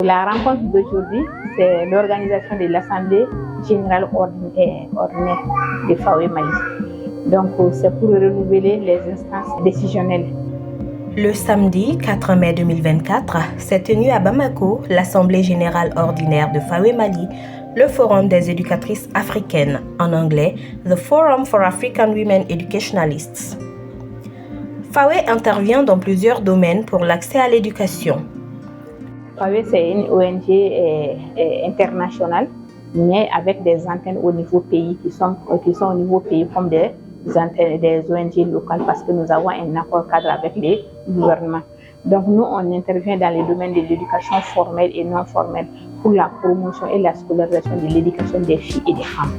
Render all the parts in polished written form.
La rencontre d'aujourd'hui, c'est l'organisation de l'Assemblée générale ordinaire de FAWE Mali. Donc, c'est pour renouveler les instances décisionnelles. Le samedi 4 mai 2024 s'est tenu à Bamako l'Assemblée générale ordinaire de FAWE Mali, le Forum des éducatrices africaines, en anglais The Forum for African Women Educationalists. FAWE intervient dans plusieurs domaines pour l'accès à l'éducation. FAWE, c'est une ONG internationale, mais avec des antennes au niveau pays qui sont au niveau pays comme des ONG locales parce que nous avons un accord cadre avec les gouvernements. Donc nous, on intervient dans les domaines de l'éducation formelle et non formelle pour la promotion et la scolarisation de l'éducation des filles et des femmes.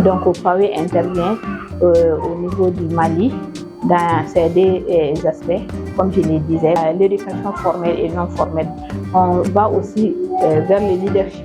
Donc FAWE intervient au niveau du Mali dans ces deux aspects, comme je le disais, l'éducation formelle et non formelle. On va aussi vers le leadership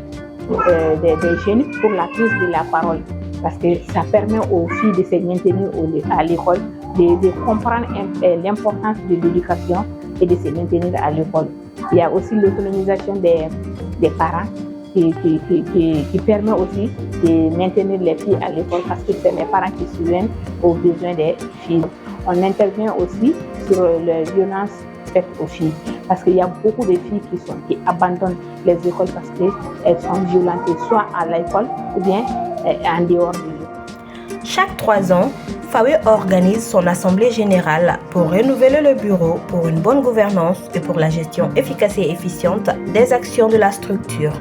des jeunes pour la prise de la parole, parce que ça permet aux filles de se maintenir à l'école, de comprendre l'importance de l'éducation et de se maintenir à l'école. Il y a aussi l'autonomisation des parents qui permet aussi de maintenir les filles à l'école parce que c'est les parents qui subviennent aux besoins des filles. On intervient aussi sur les violences faites aux filles parce qu'il y a beaucoup de filles qui abandonnent les écoles parce qu'elles sont violentées soit à l'école ou bien en dehors de l'école. Chaque 3 ans, FAWE organise son assemblée générale pour renouveler le bureau pour une bonne gouvernance et pour la gestion efficace et efficiente des actions de la structure.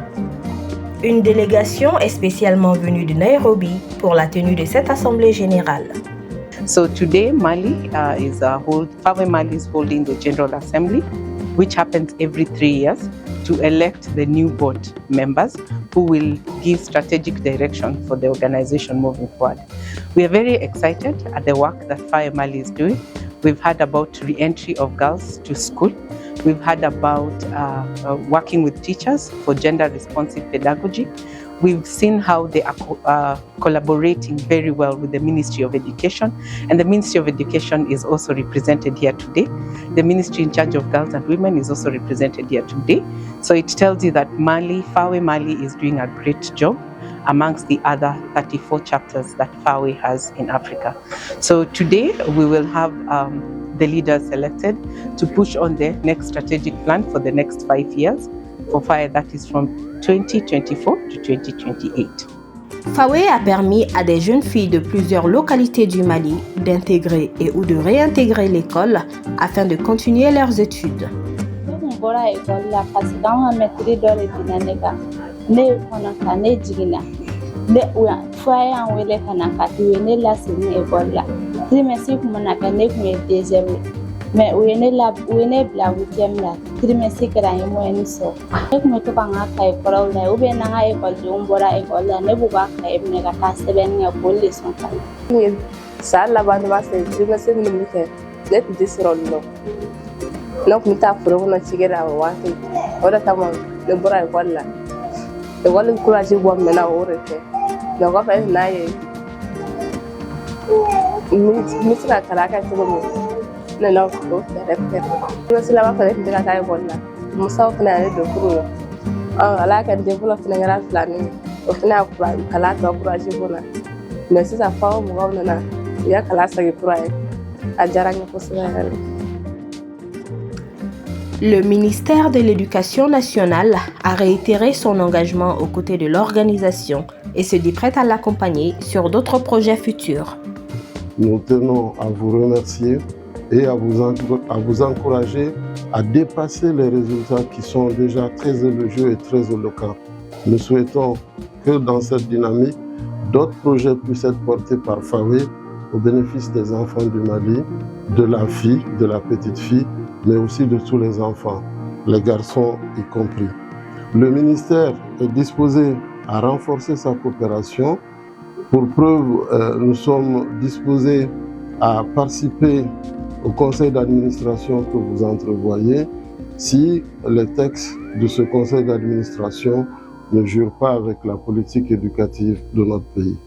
Une délégation est spécialement venue de Nairobi pour la tenue de cette assemblée générale. So today, FAWE Mali is holding the General Assembly, which happens every 3 years, to elect the new board members who will give strategic direction for the organization moving forward. We are very excited at the work that FAWE Mali is doing. We've heard about re-entry of girls to school. We've heard about working with teachers for gender-responsive pedagogy. We've seen how they are collaborating very well with the Ministry of Education, and the Ministry of Education is also represented here today. The Ministry in charge of Girls and Women is also represented here today. So it tells you that FAWE Mali is doing a great job amongst the other 34 chapters that FAWE has in Africa. So today we will have the leaders selected to push on the next strategic plan for the next 5 years for FAWE, that is from 2024 to 2028. FAWE a permis à des jeunes filles de plusieurs localités du Mali d'intégrer et ou de réintégrer l'école afin de continuer leurs études. Mais où est la huitième là, trimestre que l'année moyenne sort. Et comme tout quand on a école là, ou bien on a école de on boit école là, ne vous pas créer une carte c'est bien une école de son temps. Ça là-bas nous va se trimestre nous fait, d'être décérolé. Donc nous t'as fait on a tiré la ouate, on a tellement de boire école là. École de courage boire maintenant au refait. Donc on fait naïe. Nous c'est la caraca tout le monde. Non, non, non, c'est là-bas que je vais école là. Je suis allé de cours. Alors, quand je développe une grande planning, au final, je vais aller encourager pour là. Mais si ça fait un moment, il y a classe qui pourra être à Jarang possible. Le ministère de l'Éducation nationale a réitéré son engagement aux côtés de l'organisation et se dit prêt à l'accompagner sur d'autres projets futurs. Nous tenons à vous remercier et à vous encourager à dépasser les résultats qui sont déjà très élogieux et très éloquents. Nous souhaitons que dans cette dynamique, d'autres projets puissent être portés par FAWE au bénéfice des enfants du Mali, de la fille, de la petite fille, mais aussi de tous les enfants, les garçons y compris. Le ministère est disposé à renforcer sa coopération. Pour preuve, nous sommes disposés à participer au conseil d'administration que vous entrevoyez si les textes de ce conseil d'administration ne jurent pas avec la politique éducative de notre pays.